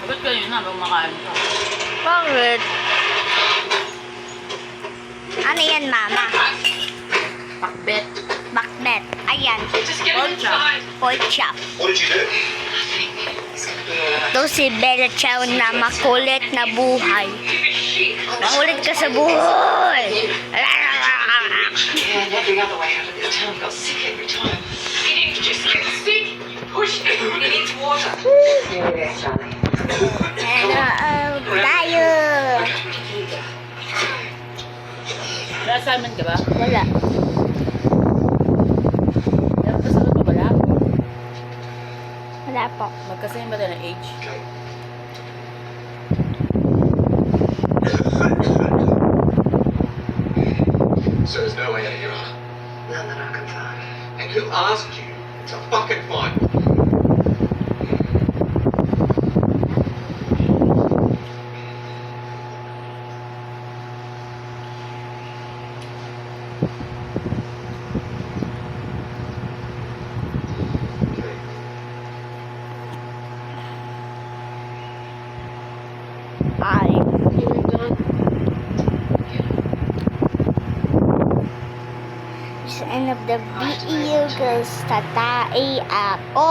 Bakit kayo na kumakain ka? Bakit? Ano yan, Mama? Pakbet. Bakbet. Ayan. Pork chop. Pork chop. What did you do? Ito si Bella Chow na makulit na buhay. Makulit ka sa buhay! And every other way out of this town got sick every time. He didn't just get sick, push it. He needs water. Yes, darling. Tayo! May assignment ka ba? Wala. Meron ka sa ba wala? Wala po. Magkasama ba tayo ng age? Okay. So there's no way out of here. None that I can find. And who asked you to fucking find me? Okay. Ay. Sa end of the video, guys, tatay ako.